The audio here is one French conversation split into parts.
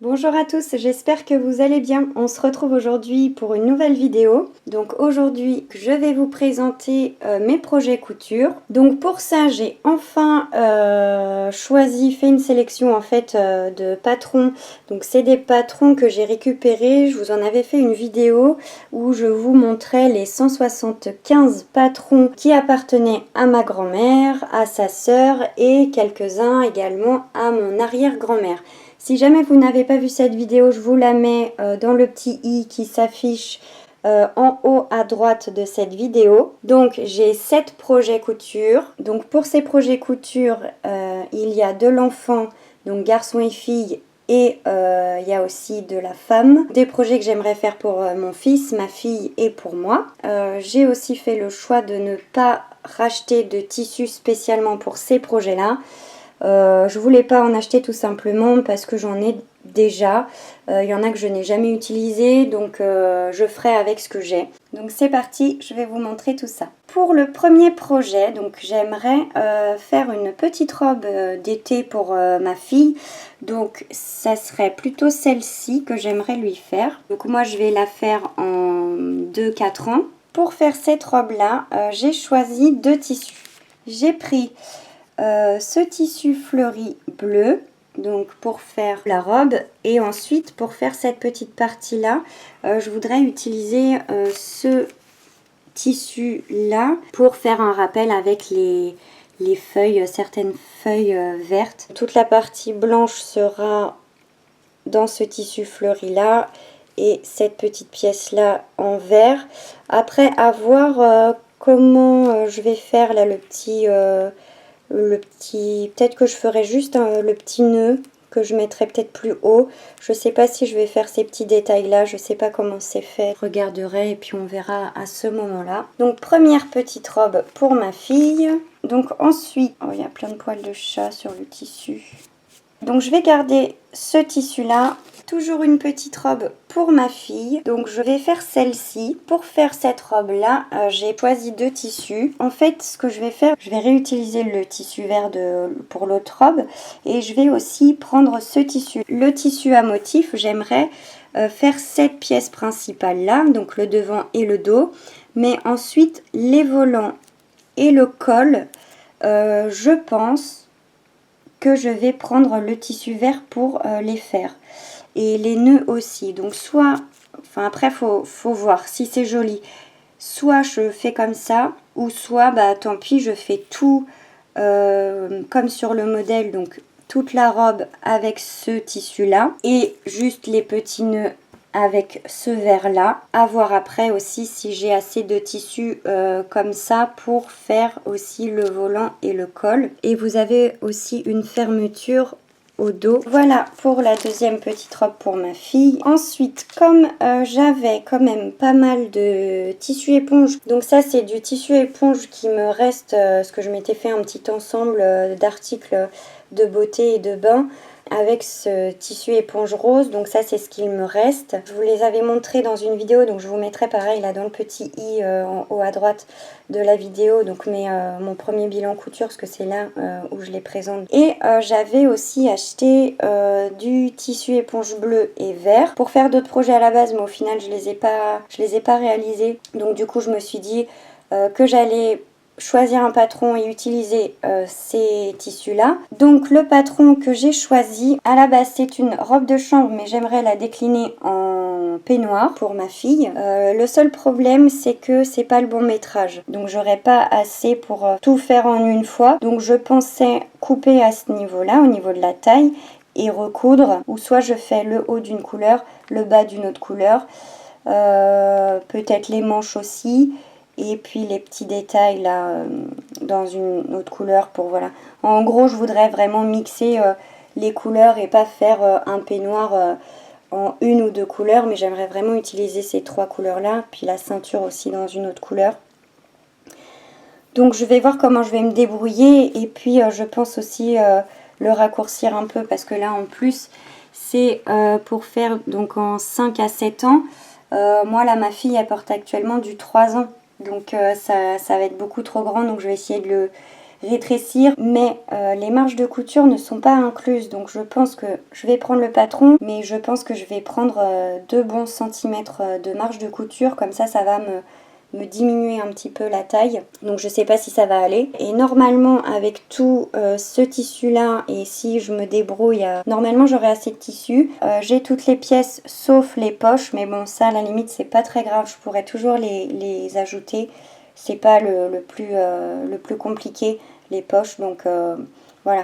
Bonjour à tous, j'espère que vous allez bien. On se retrouve aujourd'hui pour une nouvelle vidéo. Donc aujourd'hui, je vais vous présenter mes projets couture. Donc pour ça, j'ai enfin fait une sélection en fait de patrons. Donc c'est des patrons que j'ai récupérés. Je vous en avais fait une vidéo où je vous montrais les 175 patrons qui appartenaient à ma grand-mère, à sa sœur et quelques-uns également à mon arrière-grand-mère. Si jamais vous n'avez pas vu cette vidéo, je vous la mets dans le petit i qui s'affiche en haut à droite de cette vidéo. Donc j'ai 7 projets couture. Donc pour ces projets couture, il y a de l'enfant, donc garçon et fille, et il y a aussi de la femme. Des projets que j'aimerais faire pour mon fils, ma fille et pour moi. J'ai aussi fait le choix de ne pas racheter de tissu spécialement pour ces projets-là. Je voulais pas en acheter tout simplement parce que j'en ai déjà. Il y en a que je n'ai jamais utilisé, donc je ferai avec ce que j'ai. Donc c'est parti, je vais vous montrer tout ça. Pour le premier projet, donc j'aimerais faire une petite robe d'été pour ma fille. Donc ça serait plutôt celle-ci que j'aimerais lui faire. Donc moi je vais la faire en 2-4 ans. Pour faire cette robe-là, j'ai choisi 2 tissus. J'ai pris ce tissu fleuri bleu, donc pour faire la robe, et ensuite pour faire cette petite partie là, je voudrais utiliser ce tissu là pour faire un rappel avec les feuilles, certaines feuilles vertes. Toute la partie blanche sera dans ce tissu fleuri là et cette petite pièce là en vert. Après à voir comment je vais faire là peut-être que je ferai juste le petit nœud que je mettrai peut-être plus haut. Je sais pas si je vais faire ces petits détails là, je sais pas comment c'est fait. Je regarderai et puis on verra à ce moment là. Donc première petite robe pour ma fille. Donc ensuite, oh il y a plein de poils de chat sur le tissu. Donc je vais garder ce tissu là. Toujours une petite robe pour ma fille. Donc je vais faire celle-ci. Pour faire cette robe là, j'ai choisi 2 tissus. En fait ce que je vais faire, je vais réutiliser le tissu vert pour l'autre robe. Et je vais aussi prendre ce tissu. Le tissu à motif, j'aimerais faire cette pièce principale là. Donc le devant et le dos. Mais ensuite les volants et le col, je pense que je vais prendre le tissu vert pour les faire. Et les nœuds aussi. Donc soit, enfin après faut voir si c'est joli. Soit je fais comme ça, ou soit bah tant pis, je fais tout comme sur le modèle, donc toute la robe avec ce tissu là et juste les petits nœuds avec ce vert là. À voir après aussi si j'ai assez de tissu comme ça pour faire aussi le volant et le col. Et vous avez aussi une fermeture au dos. Voilà pour la deuxième petite robe pour ma fille. Ensuite, comme j'avais quand même pas mal de tissu éponge, donc ça c'est du tissu éponge qui me reste, parce que je m'étais fait un petit ensemble d'articles de beauté et de bain avec ce tissu éponge rose, donc ça c'est ce qu'il me reste. Je vous les avais montrés dans une vidéo, donc je vous mettrai pareil là dans le petit i en haut à droite de la vidéo, donc mon premier bilan couture, parce que c'est là où je les présente. Et j'avais aussi acheté du tissu éponge bleu et vert pour faire d'autres projets à la base, mais au final je les ai pas réalisés. Donc du coup je me suis dit que j'allais choisir un patron et utiliser ces tissus là. Donc le patron que j'ai choisi, à la base c'est une robe de chambre, mais j'aimerais la décliner en peignoir pour ma fille. Le seul problème c'est que c'est pas le bon métrage, donc j'aurais pas assez pour tout faire en une fois. Donc je pensais couper à ce niveau là, au niveau de la taille, et recoudre, ou soit je fais le haut d'une couleur, le bas d'une autre couleur, peut-être les manches aussi, et puis les petits détails là dans une autre couleur pour voilà. En gros je voudrais vraiment mixer les couleurs et pas faire un peignoir en une ou deux couleurs, mais j'aimerais vraiment utiliser ces 3 couleurs là, puis la ceinture aussi dans une autre couleur. Donc je vais voir comment je vais me débrouiller, et puis je pense aussi le raccourcir un peu, parce que là en plus c'est pour faire donc en 5 à 7 ans. Moi là ma fille elle porte actuellement du 3 ans. Donc ça va être beaucoup trop grand, donc je vais essayer de le rétrécir, mais les marges de couture ne sont pas incluses, donc je pense que je vais prendre le patron, mais je pense que je vais prendre 2 bons centimètres de marge de couture, comme ça va me diminuer un petit peu la taille, donc je sais pas si ça va aller. Et normalement avec tout ce tissu là, et si je me débrouille, normalement j'aurai assez de tissu. J'ai toutes les pièces sauf les poches, mais bon ça à la limite c'est pas très grave, je pourrais toujours les ajouter, c'est pas le plus compliqué les poches, donc voilà.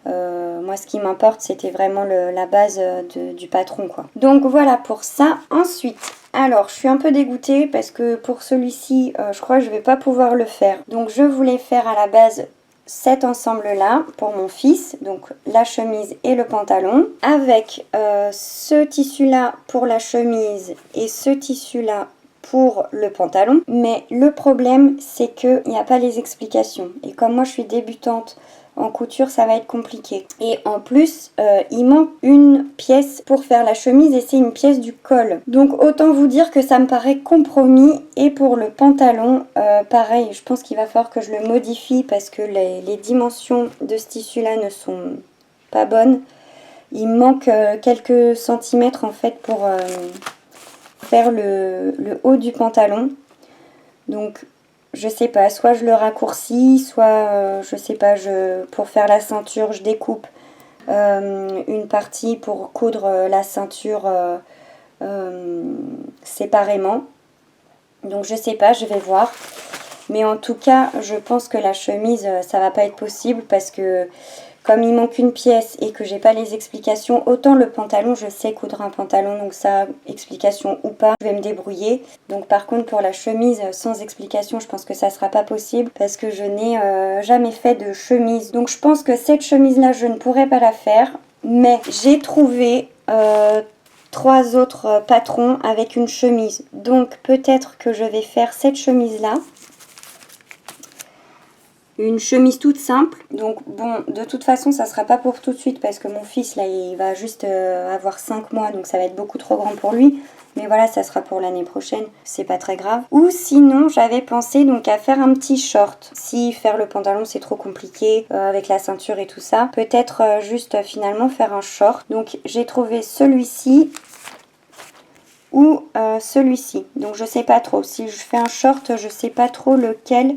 Moi ce qui m'importe c'était vraiment la base du patron quoi. Donc voilà pour ça. Ensuite, alors je suis un peu dégoûtée parce que pour celui-ci je crois que je vais pas pouvoir le faire. Donc je voulais faire à la base cet ensemble là pour mon fils, donc la chemise et le pantalon, avec ce tissu là pour la chemise et ce tissu là pour le pantalon. Mais le problème c'est qu'il n'y a pas les explications, et comme moi je suis débutante en couture ça va être compliqué, et en plus il manque une pièce pour faire la chemise et c'est une pièce du col, donc autant vous dire que ça me paraît compromis. Et pour le pantalon pareil, je pense qu'il va falloir que je le modifie parce que les dimensions de ce tissu là ne sont pas bonnes, il manque quelques centimètres en fait pour faire le haut du pantalon, donc je sais pas, soit je le raccourcis, soit je sais pas, pour faire la ceinture je découpe une partie pour coudre la ceinture séparément. Donc je sais pas, je vais voir. Mais en tout cas, je pense que la chemise, ça va pas être possible parce que comme il manque une pièce et que j'ai pas les explications, autant le pantalon, je sais coudre un pantalon, donc ça, explication ou pas, je vais me débrouiller. Donc par contre pour la chemise sans explication, je pense que ça sera pas possible parce que je n'ai jamais fait de chemise. Donc je pense que cette chemise là, je ne pourrais pas la faire, mais j'ai trouvé 3 autres patrons avec une chemise. Donc peut-être que je vais faire cette chemise là. Une chemise toute simple, donc bon, de toute façon ça sera pas pour tout de suite parce que mon fils là il va juste avoir 5 mois, donc ça va être beaucoup trop grand pour lui, mais voilà, ça sera pour l'année prochaine, c'est pas très grave. Ou sinon j'avais pensé donc à faire un petit short, si faire le pantalon c'est trop compliqué avec la ceinture et tout ça, peut-être juste finalement faire un short. Donc j'ai trouvé celui-ci ou celui-ci, donc je sais pas trop, si je fais un short je sais pas trop lequel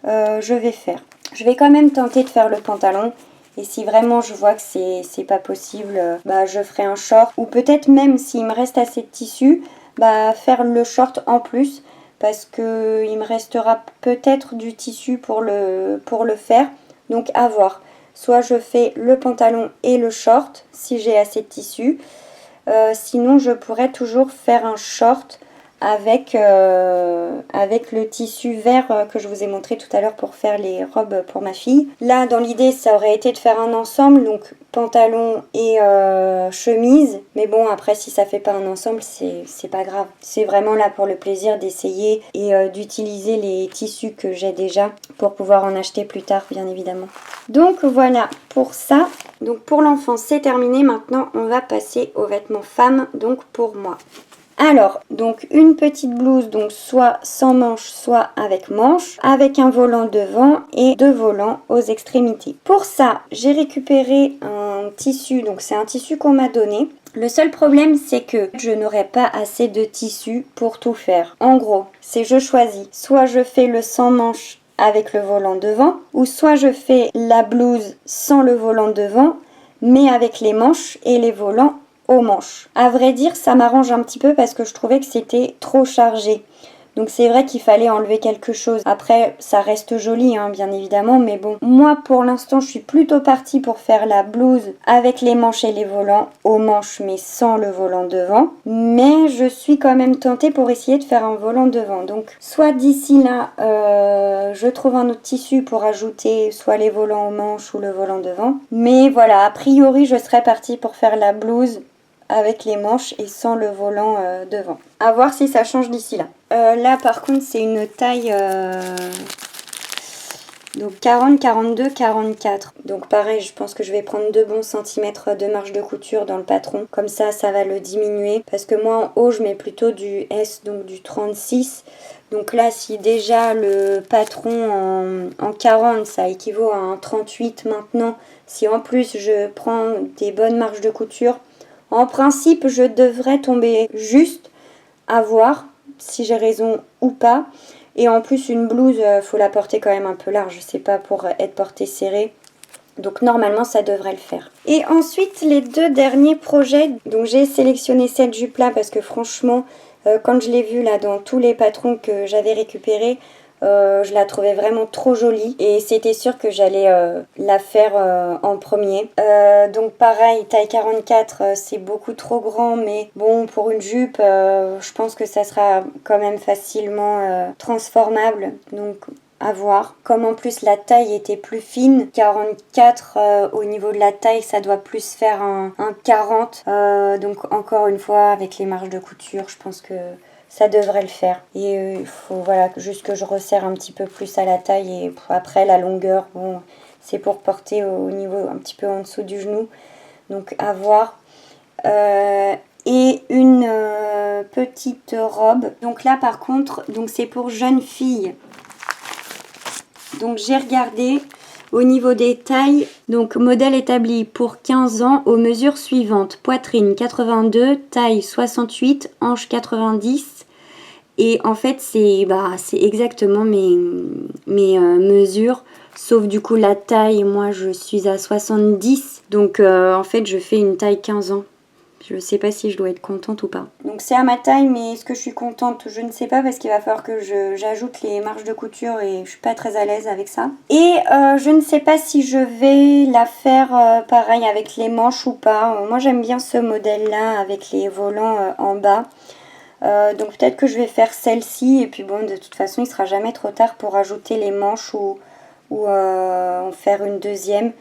je vais faire. Je vais quand même tenter de faire le pantalon, et si vraiment je vois que c'est pas possible, bah je ferai un short, ou peut-être même s'il me reste assez de tissu, bah faire le short en plus, parce que il me restera peut-être du tissu pour le faire, donc à voir. Soit je fais le pantalon et le short si j'ai assez de tissu, sinon je pourrais toujours faire un short avec le tissu vert que je vous ai montré tout à l'heure pour faire les robes pour ma fille. Là dans l'idée ça aurait été de faire un ensemble, donc pantalon et chemise, mais bon après si ça fait pas un ensemble c'est pas grave, c'est vraiment là pour le plaisir d'essayer et d'utiliser les tissus que j'ai déjà pour pouvoir en acheter plus tard bien évidemment. Donc voilà pour ça. Donc pour l'enfant c'est terminé, maintenant on va passer aux vêtements femmes, donc pour moi. Alors, donc une petite blouse, donc soit sans manches, soit avec manches, avec un volant devant et 2 volants aux extrémités. Pour ça, j'ai récupéré un tissu, donc c'est un tissu qu'on m'a donné. Le seul problème, c'est que je n'aurai pas assez de tissu pour tout faire. En gros, c'est je choisis, soit je fais le sans manches avec le volant devant, ou soit je fais la blouse sans le volant devant, mais avec les manches et les volants aux manches. À vrai dire, ça m'arrange un petit peu parce que je trouvais que c'était trop chargé. Donc c'est vrai qu'il fallait enlever quelque chose. Après, ça reste joli, hein, bien évidemment, mais bon. Moi, pour l'instant, je suis plutôt partie pour faire la blouse avec les manches et les volants aux manches, mais sans le volant devant. Mais je suis quand même tentée pour essayer de faire un volant devant. Donc, soit d'ici là, je trouve un autre tissu pour ajouter soit les volants aux manches ou le volant devant. Mais voilà, a priori, je serais partie pour faire la blouse avec les manches et sans le volant devant. À voir si ça change d'ici là. Là par contre c'est une taille Donc 40, 42, 44. Donc pareil, je pense que je vais prendre 2 bons centimètres de marge de couture dans le patron. Comme ça va le diminuer. Parce que moi en haut, je mets plutôt du S, donc du 36. Donc là, si déjà le patron en 40, ça équivaut à un 38 maintenant. Si en plus je prends des bonnes marges de couture, en principe, je devrais tomber juste, à voir si j'ai raison ou pas. Et en plus, une blouse, faut la porter quand même un peu large, c'est pas pour être portée serrée. Donc normalement, ça devrait le faire. Et ensuite, les 2 derniers projets. Donc j'ai sélectionné cette jupe-là parce que franchement, quand je l'ai vue là dans tous les patrons que j'avais récupérés, je la trouvais vraiment trop jolie et c'était sûr que j'allais la faire en premier. Donc pareil, taille 44, c'est beaucoup trop grand, mais bon, pour une jupe, je pense que ça sera quand même facilement transformable. Donc à voir. Comme en plus la taille était plus fine, 44 au niveau de la taille, ça doit plus faire un 40. Donc encore une fois, avec les marges de couture, je pense que ça devrait le faire. Et il faut voilà, juste que je resserre un petit peu plus à la taille. Et après, la longueur, bon, c'est pour porter au niveau un petit peu en dessous du genou. Donc à voir. Et une petite robe. Donc là, par contre, donc c'est pour jeune fille. Donc j'ai regardé au niveau des tailles, donc modèle établi pour 15 ans aux mesures suivantes. Poitrine 82, taille 68, hanche 90. Et en fait c'est exactement mes mesures. Sauf du coup la taille, moi je suis à 70. Donc en fait je fais une taille 15 ans. Je ne sais pas si je dois être contente ou pas. Donc c'est à ma taille, mais est-ce que je suis contente? Je ne sais pas parce qu'il va falloir que j'ajoute les marges de couture et je suis pas très à l'aise avec ça. Et je ne sais pas si je vais la faire pareil avec les manches ou pas. Moi j'aime bien ce modèle-là avec les volants en bas. Donc peut-être que je vais faire celle-ci et puis bon, de toute façon il sera jamais trop tard pour ajouter les manches ou en faire une deuxième.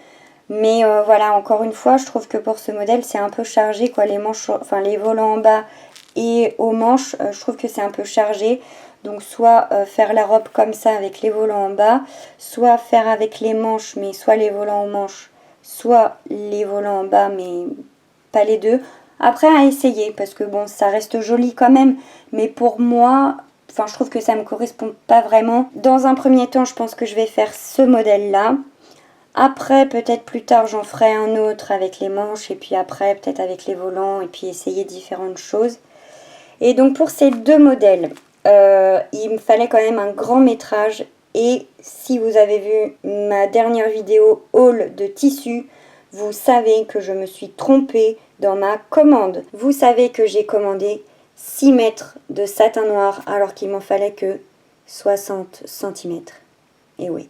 Mais voilà, encore une fois, je trouve que pour ce modèle, c'est un peu chargé, quoi. Les manches, enfin les volants en bas et aux manches, je trouve que c'est un peu chargé. Donc soit faire la robe comme ça avec les volants en bas, soit faire avec les manches, mais soit les volants aux manches, soit les volants en bas, mais pas les deux. Après, à essayer, parce que bon, ça reste joli quand même. Mais pour moi, enfin, je trouve que ça ne me correspond pas vraiment. Dans un premier temps, je pense que je vais faire ce modèle-là. Après, peut-être plus tard, j'en ferai un autre avec les manches et puis après, peut-être avec les volants et puis essayer différentes choses. Et donc, pour ces 2 modèles, il me fallait quand même un grand métrage. Et si vous avez vu ma dernière vidéo haul de tissu, vous savez que je me suis trompée dans ma commande. Vous savez que j'ai commandé 6 mètres de satin noir alors qu'il m'en fallait que 60 cm. Et oui,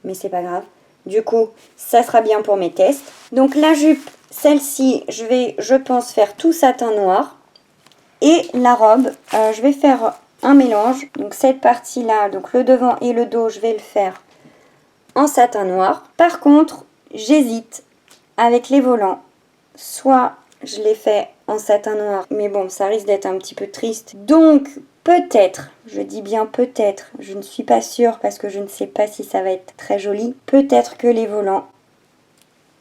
mais c'est pas grave. Du coup, ça sera bien pour mes tests. Donc la jupe, celle-ci, je vais, je pense, faire tout satin noir. Et la robe, je vais faire un mélange. Donc cette partie-là, donc le devant et le dos, je vais le faire en satin noir. Par contre, j'hésite avec les volants. Soit je les fais en satin noir, mais bon, ça risque d'être un petit peu triste. Donc peut-être, je dis bien peut-être, je ne suis pas sûre parce que je ne sais pas si ça va être très joli. Peut-être que les volants,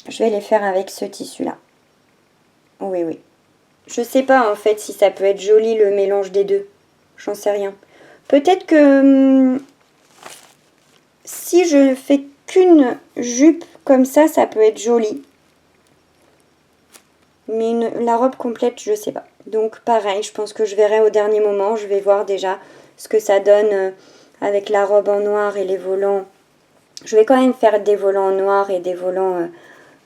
je vais les faire avec ce tissu-là. Oui, oui. Je sais pas en fait si ça peut être joli le mélange des deux. J'en sais rien. Peut-être que si je fais qu'une jupe comme ça peut être joli. Mais la robe complète, je sais pas. Donc pareil, je pense que je verrai au dernier moment. Je vais voir déjà ce que ça donne avec la robe en noir et les volants. Je vais quand même faire des volants en noir et des volants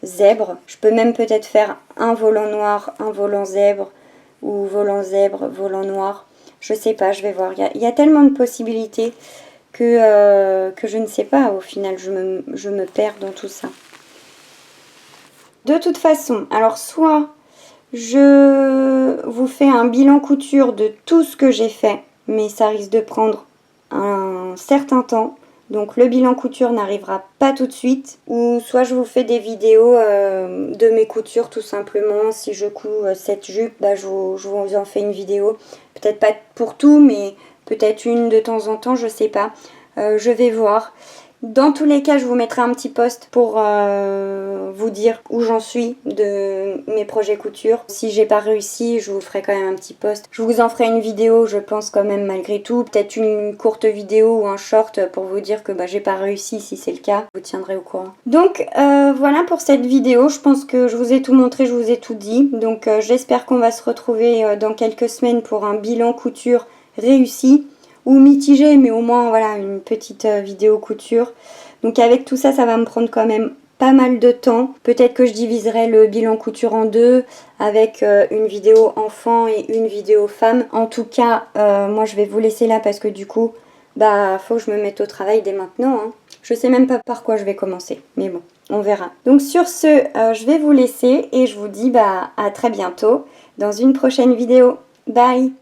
zèbre. Je peux même peut-être faire un volant noir, un volant zèbre. Ou volant zèbre, volant noir. Je sais pas, je vais voir. Il y a tellement de possibilités que je ne sais pas. Au final, je me perds dans tout ça. De toute façon, alors soit je vous fais un bilan couture de tout ce que j'ai fait, mais ça risque de prendre un certain temps. Donc le bilan couture n'arrivera pas tout de suite. Ou soit je vous fais des vidéos de mes coutures tout simplement. Si je couds cette jupe, je vous en fais une vidéo. Peut-être pas pour tout, mais peut-être une de temps en temps, je sais pas. Je vais voir. Dans tous les cas, je vous mettrai un petit post pour vous dire où j'en suis de mes projets couture. Si j'ai pas réussi, je vous ferai quand même un petit post. Je vous en ferai une vidéo, je pense quand même malgré tout. Peut-être une courte vidéo ou un short pour vous dire que j'ai pas réussi. Si c'est le cas, je vous tiendrai au courant. Donc voilà pour cette vidéo. Je pense que je vous ai tout montré, je vous ai tout dit. Donc j'espère qu'on va se retrouver dans quelques semaines pour un bilan couture réussi. Ou mitigé, mais au moins voilà une petite vidéo couture. Donc avec tout ça, ça va me prendre quand même pas mal de temps. Peut-être que je diviserai le bilan couture en deux avec une vidéo enfant et une vidéo femme. En tout cas, moi je vais vous laisser là parce que du coup, faut que je me mette au travail dès maintenant. Hein. Je sais même pas par quoi je vais commencer, mais bon, on verra. Donc sur ce, je vais vous laisser et je vous dis à très bientôt dans une prochaine vidéo. Bye!